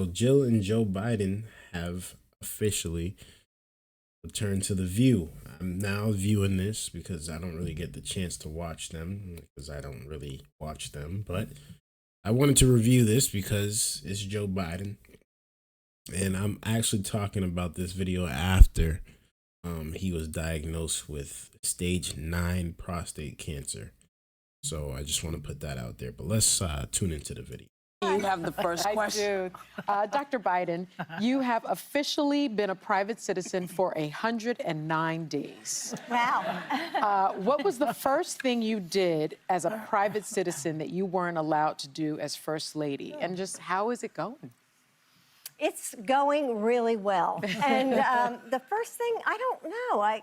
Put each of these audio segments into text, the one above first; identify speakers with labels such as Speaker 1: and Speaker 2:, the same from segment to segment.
Speaker 1: So Jill and Joe Biden have officially returned to the View. I'm now viewing this because I don't really get the chance to watch them because I don't really watch them. But I wanted to review this because it's Joe Biden. And I'm actually talking about this video after he was diagnosed with stage 9 prostate cancer. So I just want to put that out there. But let's tune into the video.
Speaker 2: You have the first question.
Speaker 3: Dr. Biden, you have officially been a private citizen for 109 days.
Speaker 4: Wow.
Speaker 3: What was the first thing you did as a private citizen that you weren't allowed to do as First Lady? And just how is it going?
Speaker 4: It's going really well. And the first thing, I don't know.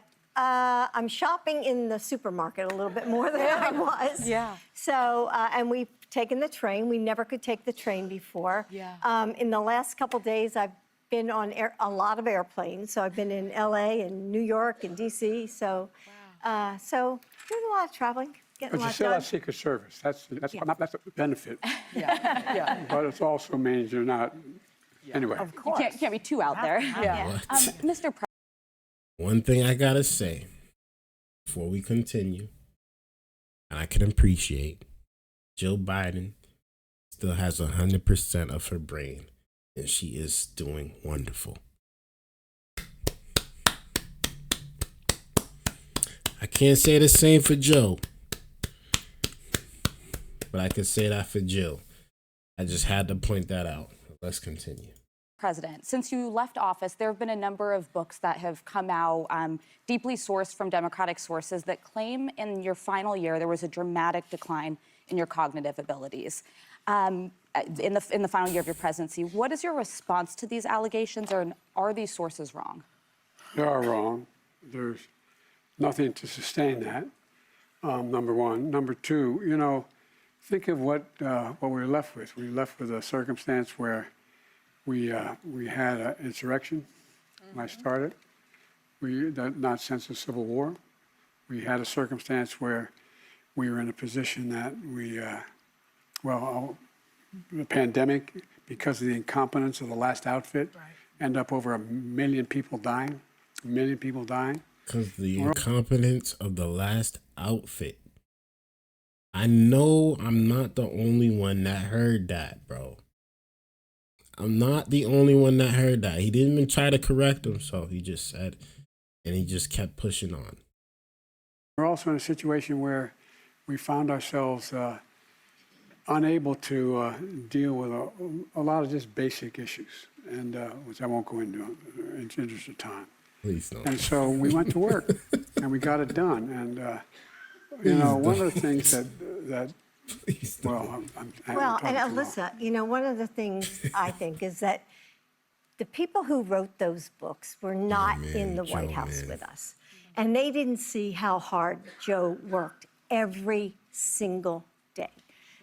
Speaker 4: I'm shopping in the supermarket a little bit more than I was.
Speaker 3: Yeah.
Speaker 4: So, and we've taken the train. We never could take the train before.
Speaker 3: Yeah.
Speaker 4: In the last couple days, I've been on a lot of airplanes. So I've been in LA and New York and DC. So, so doing a lot of traveling, getting
Speaker 5: But
Speaker 4: a
Speaker 5: you
Speaker 4: lot
Speaker 5: still
Speaker 4: done.
Speaker 5: have Secret Service. That's a benefit.
Speaker 3: Yeah.
Speaker 5: But it also means you're not. Anyway.
Speaker 4: Of course.
Speaker 2: Can't be too out there.
Speaker 3: Yeah.
Speaker 1: What?
Speaker 2: Mr. President.
Speaker 1: One thing I gotta say before we continue, and I can appreciate, Joe Biden still has 100% of her brain, and she is doing wonderful. I can't say the same for Joe, but I can say that for Jill. I just had to point that out. Let's continue.
Speaker 2: President, since you left office, there have been a number of books that have come out, deeply sourced from Democratic sources, that claim in your final year there was a dramatic decline in your cognitive abilities. In the final year of your presidency, what is your response to these allegations, or are these sources wrong?
Speaker 5: They are wrong. There's nothing to sustain that, number one. Number two, think of what we were left with. We were left with a circumstance where we had an insurrection when I started, not since the Civil War. We had a circumstance where we were in a position that the pandemic, because of the incompetence of the last outfit, end up over 1 million people dying. 1 million people dying.
Speaker 1: Because the incompetence of the last outfit. I know I'm not the only one that heard that, bro. I'm not the only one that heard that. He didn't even try to correct himself. He just said, and he just kept pushing on.
Speaker 5: We're also in a situation where we found ourselves unable to deal with a lot of just basic issues, and which I won't go into in the interest of time.
Speaker 1: Please don't.
Speaker 5: And so we went to work, and we got it done. And one of the things that
Speaker 1: Please don't.
Speaker 5: well, I'm
Speaker 4: Well,
Speaker 5: talking
Speaker 4: and
Speaker 5: too long.
Speaker 4: Alyssa, one of the things I think is that the people who wrote those books were not in the White House with us. And they didn't see how hard Joe worked every single day.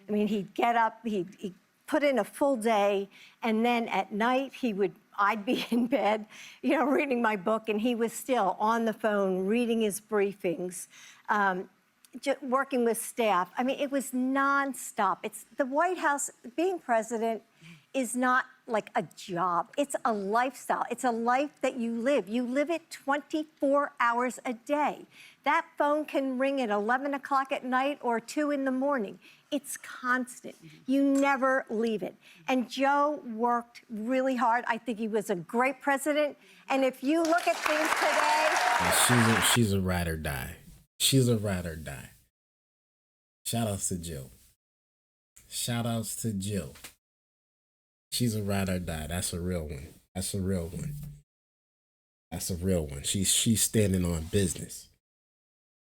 Speaker 4: I mean, he'd get up, he'd put in a full day, and then at night I'd be in bed, reading my book, and he was still on the phone, reading his briefings, working with staff. I mean, it was nonstop. It's the White House, being president is not like a job. It's a lifestyle. It's a life that you live. You live it 24 hours a day. That phone can ring at 11 o'clock at night or 2 in the morning. It's constant. You never leave it. And Joe worked really hard. I think he was a great president. And if you look at things today...
Speaker 1: She's a ride or die. She's a ride or die. Shout outs to Jill. Shout outs to Jill. She's a ride or die. That's a real one. That's a real one. That's a real one. She's standing on business.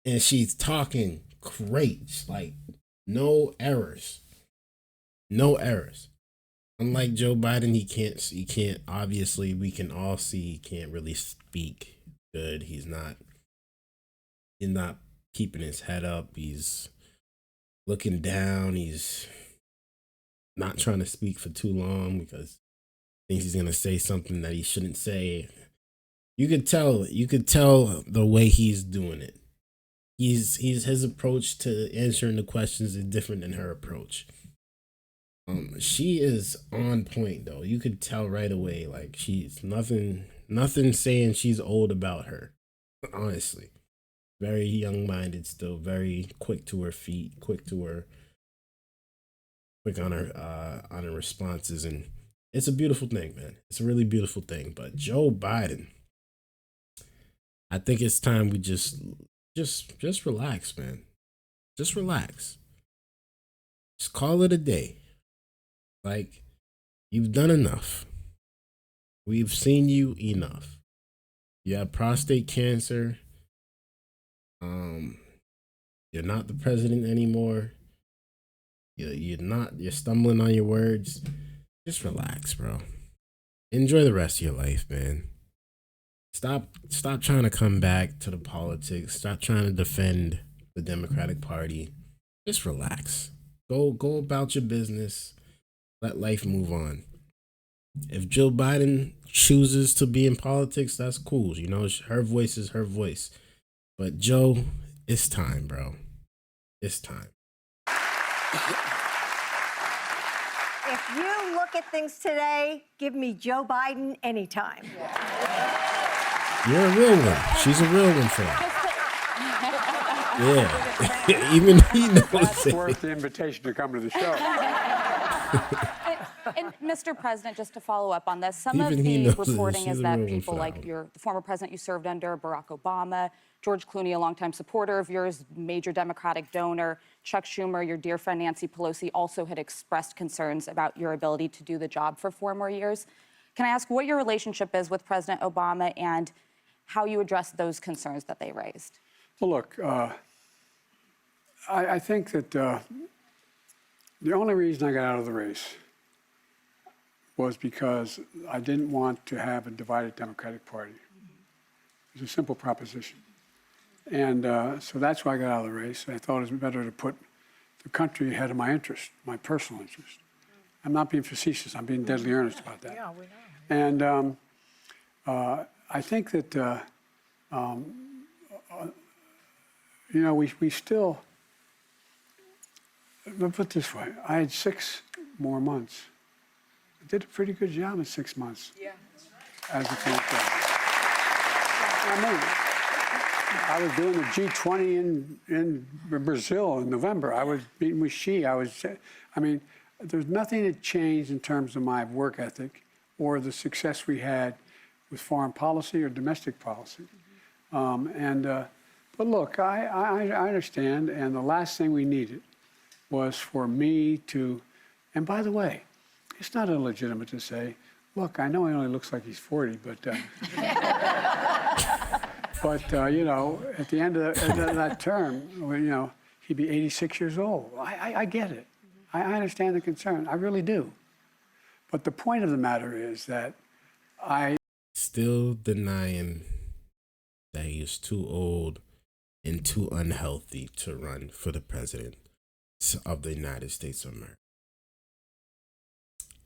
Speaker 1: And she's talking great. Like, no errors. No errors. Unlike Joe Biden, he can't, obviously, we can all see he can't really speak good. He's not keeping his head up. He's looking down. He's not trying to speak for too long because he thinks he's going to say something that he shouldn't say. You could tell the way he's doing it. His approach to answering the questions is different than her approach. She is on point though. You could tell right away. Like she's nothing saying she's old about her. Honestly, very young minded still. Very quick to her feet. Quick on her responses, and it's a beautiful thing, man. It's a really beautiful thing. But Joe Biden, I think it's time we just relax, man. Just relax. Just call it a day. Like, you've done enough. We've seen you enough. You have prostate cancer. You're not the president anymore. You're stumbling on your words. Just relax, bro. Enjoy the rest of your life, man. Stop trying to come back to the politics. Stop trying to defend the Democratic Party. Just relax. Go about your business. Let life move on. If Jill Biden chooses to be in politics, that's cool. You know, her voice is her voice. But Joe, it's time, bro. It's time.
Speaker 4: If you look at things today, give me Joe Biden anytime.
Speaker 1: You're a real one. She's a real one for her. Yeah. Even he knows
Speaker 5: That's
Speaker 1: it.
Speaker 5: worth the invitation to come to the show.
Speaker 2: And Mr. President, just to follow up on this, some
Speaker 1: Even
Speaker 2: of
Speaker 1: he
Speaker 2: the
Speaker 1: knows it.
Speaker 2: reporting
Speaker 1: She's
Speaker 2: is
Speaker 1: a
Speaker 2: that
Speaker 1: real one
Speaker 2: people
Speaker 1: for that
Speaker 2: like
Speaker 1: one.
Speaker 2: the former president you served under, Barack Obama, George Clooney, a longtime supporter of yours, major Democratic donor, Chuck Schumer, your dear friend Nancy Pelosi, also had expressed concerns about your ability to do the job for 4 more years. Can I ask what your relationship is with President Obama and how you address those concerns that they raised?
Speaker 5: Well, look, I think that the only reason I got out of the race was because I didn't want to have a divided Democratic Party. It's a simple proposition. And so that's why I got out of the race. I thought it was better to put the country ahead of my interest, my personal interest. I'm not being facetious. I'm being deadly earnest about that.
Speaker 3: Yeah, we know.
Speaker 5: And I think that, you know, we still, let's put it this way. I had 6 more months. I did a pretty good job in 6 months.
Speaker 3: Yeah.
Speaker 5: As a Senate president. I was doing the G20 in Brazil in November. I was meeting with Xi. There's nothing that changed in terms of my work ethic or the success we had with foreign policy or domestic policy. But look, I understand, and the last thing we needed was for me to, and by the way, it's not illegitimate to say, look, I know he only looks like he's 40, but you know, at the end of that term, you know, he'd be 86 years old. I get it. I understand the concern. I really do. But the point of the matter is that I
Speaker 1: Still denying that he is too old and too unhealthy to run for the president of the United States of America.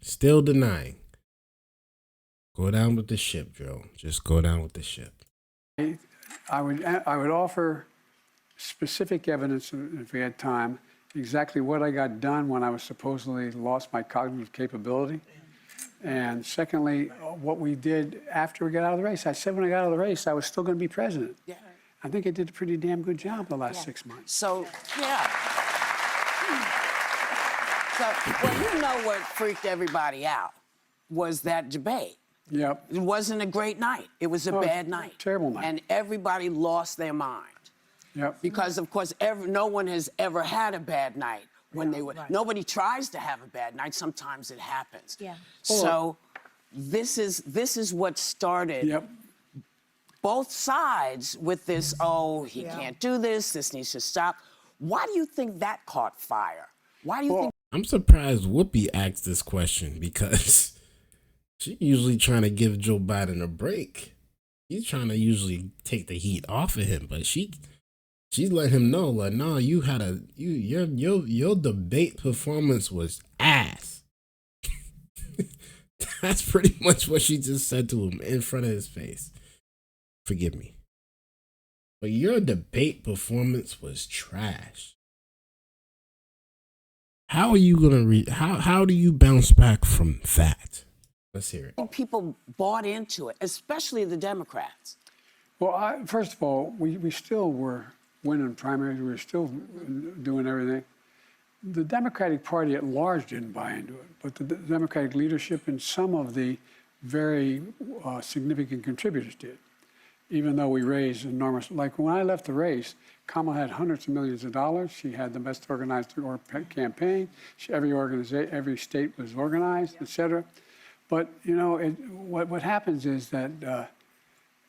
Speaker 1: Still denying. Go down with the ship, Joe. Just go down with the ship.
Speaker 5: I would offer specific evidence, if we had time, exactly what I got done when I was supposedly lost my cognitive capability. And secondly, what we did after we got out of the race. I said when I got out of the race, I was still going to be president.
Speaker 6: Yeah.
Speaker 5: I think I did a pretty damn good job the last 6 months.
Speaker 6: So, yeah. So, well, you know what freaked everybody out was that debate.
Speaker 5: Yep.
Speaker 6: It wasn't a great night. It was a bad night.
Speaker 5: Terrible night.
Speaker 6: And everybody lost their mind.
Speaker 5: Yep.
Speaker 6: Because, of course, no one has ever had a bad night when they were.
Speaker 3: Right.
Speaker 6: Nobody tries to have a bad night. Sometimes it happens.
Speaker 4: Yeah.
Speaker 6: So this is what started
Speaker 5: Yep.
Speaker 6: both sides with this, oh, he can't do this, this needs to stop. Why do you think that caught fire? Why do you think?
Speaker 1: I'm surprised Whoopi asked this question because she's usually trying to give Joe Biden a break. She's trying to usually take the heat off of him, but she's letting him know, like, no, you had your debate performance was ass. That's pretty much what she just said to him in front of his face. Forgive me. But your debate performance was trash. How are you gonna read? How do you bounce back from that? Let's hear it.
Speaker 6: People bought into it, especially the Democrats.
Speaker 5: Well, first of all, we still were winning primaries. We were still doing everything. The Democratic Party at large didn't buy into it, but the Democratic leadership and some of the very significant contributors did, even though we raised enormous. Like when I left the race, Kamala had hundreds of millions of dollars. She had the best organized campaign. Every state was organized, et cetera. But, you know, what happens is that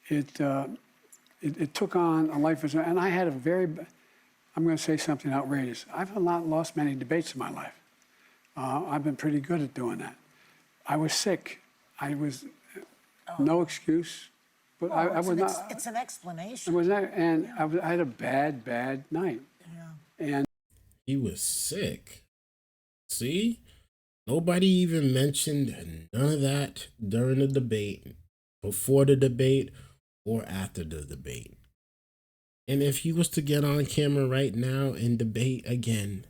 Speaker 5: it took on a life of its own. And I had I'm going to say something outrageous. I've not lost many debates in my life. I've been pretty good at doing that. I was sick. I was no excuse, but I was not.
Speaker 7: It's an explanation.
Speaker 5: I was not, and I had a bad night.
Speaker 7: Yeah.
Speaker 5: And
Speaker 1: He was sick. See? Nobody even mentioned none of that during the debate, before the debate, or after the debate. And if he was to get on camera right now and debate again,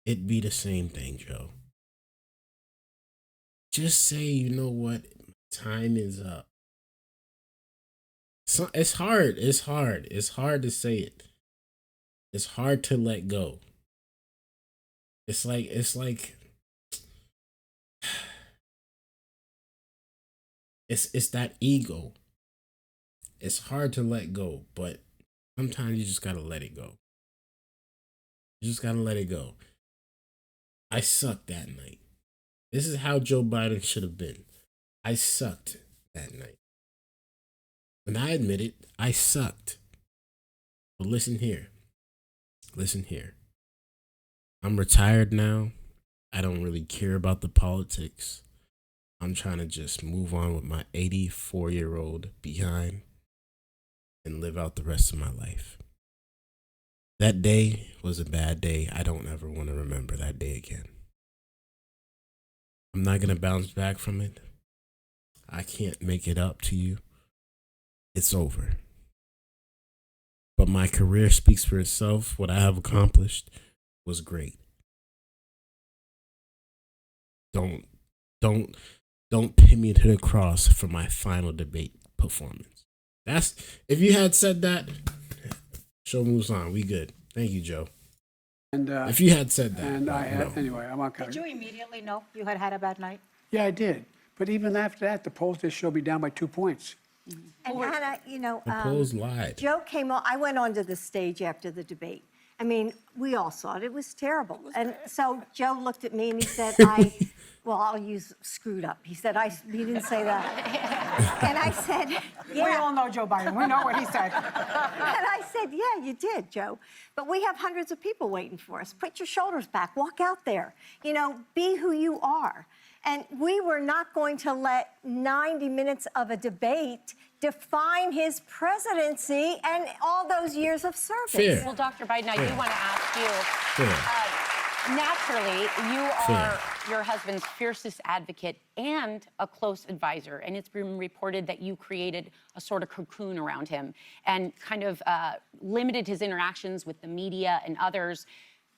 Speaker 1: it'd be the same thing, Joe. Just say, you know what? Time is up. So it's hard. It's hard. It's hard to say it. It's hard to let go. It's like it's that ego. It's hard to let go, but sometimes you just gotta let it go. You just gotta let it go. I sucked that night. This is how Joe Biden should have been. I sucked that night. And I admit it, I sucked. But listen here. Listen here. I'm retired now. I don't really care about the politics. I'm trying to just move on with my 84-year-old behind and live out the rest of my life. That day was a bad day. I don't ever want to remember that day again. I'm not going to bounce back from it. I can't make it up to you. It's over. But my career speaks for itself. What I have accomplished was great. Don't pin me to the cross for my final debate performance. That's if you had said that, show moves on. We good. Thank you, Joe.
Speaker 5: And
Speaker 1: if you had said that,
Speaker 5: and I had
Speaker 1: no.
Speaker 5: anyway. I'm not
Speaker 7: Did you immediately know you had had a bad night?
Speaker 5: Yeah, I did. But even after that, the polls just showed me down by 2 points.
Speaker 4: And Hannah, you know,
Speaker 1: The polls lied.
Speaker 4: Joe came on. I went onto the stage after the debate. I mean, we all saw it. It was terrible. And so Joe looked at me and he said, I'll use screwed up. He said, he didn't say that. And I said, yeah.
Speaker 7: We all know Joe Biden. We know what he said.
Speaker 4: And I said, yeah, you did, Joe. But we have hundreds of people waiting for us. Put your shoulders back. Walk out there. You know, be who you are. And we were not going to let 90 minutes of a debate define his presidency and all those years of service.
Speaker 1: Fair.
Speaker 2: Well, Dr. Biden, I do want to ask you,
Speaker 1: Fair.
Speaker 2: naturally, you are your husband's fiercest advocate and a close advisor. And it's been reported that you created a sort of cocoon around him and kind of limited his interactions with the media and others.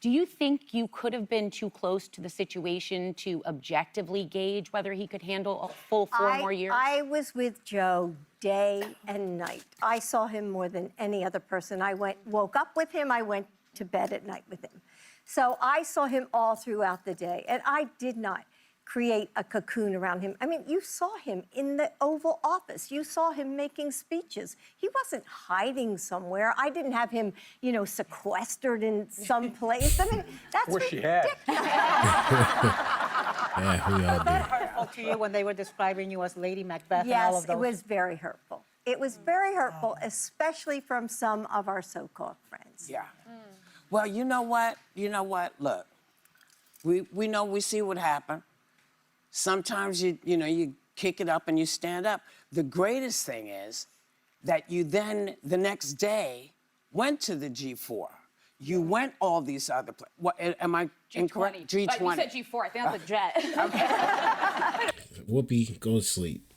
Speaker 2: Do you think you could have been too close to the situation to objectively gauge whether he could handle a full 4 more years?
Speaker 4: I was with Joe day and night. I saw him more than any other person. I woke up with him. I went to bed at night with him. So I saw him all throughout the day, and I did not create a cocoon around him. I mean, you saw him in the Oval Office. You saw him making speeches. He wasn't hiding somewhere. I didn't have him, you know, sequestered in some place. I mean, that's
Speaker 5: Wish he had.
Speaker 1: Yeah, we all do.
Speaker 7: Hurtful to you when they were describing you as Lady Macbeth and all
Speaker 4: Yes,
Speaker 7: of those?
Speaker 4: it was very hurtful. It was very hurtful, especially from some of our so-called friends.
Speaker 6: Yeah. Well, you know what? Look, we know, we see what happened. Sometimes you kick it up and you stand up. The greatest thing is that you then the next day went to the G4. You went all these other places. What am I incorrect?
Speaker 2: G20. But you said G4. I think that's a jet.
Speaker 1: Whoopi, go to sleep.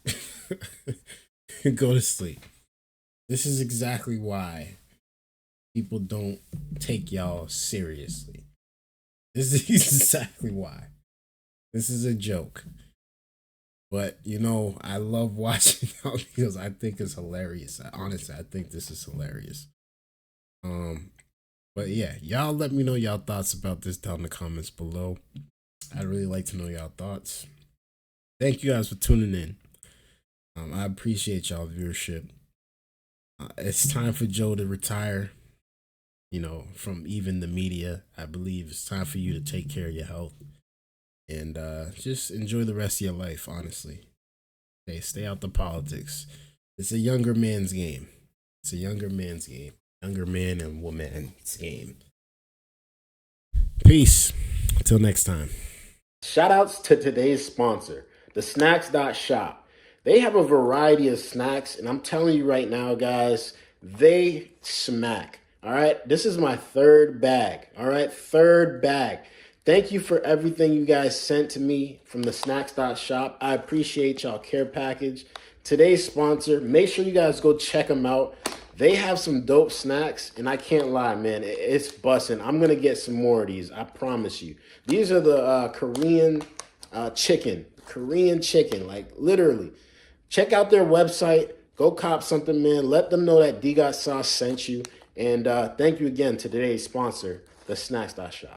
Speaker 1: Go to sleep. This is exactly why people don't take y'all seriously. This is exactly why. This is a joke. But, you know, I love watching y'all videos. I think it's hilarious. Honestly, I think this is hilarious. But yeah, y'all let me know y'all thoughts about this down in the comments below. I'd really like to know y'all thoughts. Thank you guys for tuning in. I appreciate y'all viewership. It's time for Joe to retire, you know, from even the media. I believe it's time for you to take care of your health and just enjoy the rest of your life, honestly. Okay, stay out the politics. It's a younger man's game. It's a younger man's game. Younger man and woman's game. Peace. Until next time. Shout outs to today's sponsor, the snacks.shop. They have a variety of snacks, and I'm telling you right now, guys, they smack. All right, this is my third bag. All right, third bag. Thank you for everything you guys sent to me from the snacks.shop. I appreciate y'all care package. Today's sponsor, make sure you guys go check them out. They have some dope snacks, and I can't lie, man, it's busting. I'm going to get some more of these, I promise you. These are the Korean chicken, like literally. Check out their website. Go cop something, man. Let them know that Dgotsauce sent you. And thank you again to today's sponsor, the snacks.shop.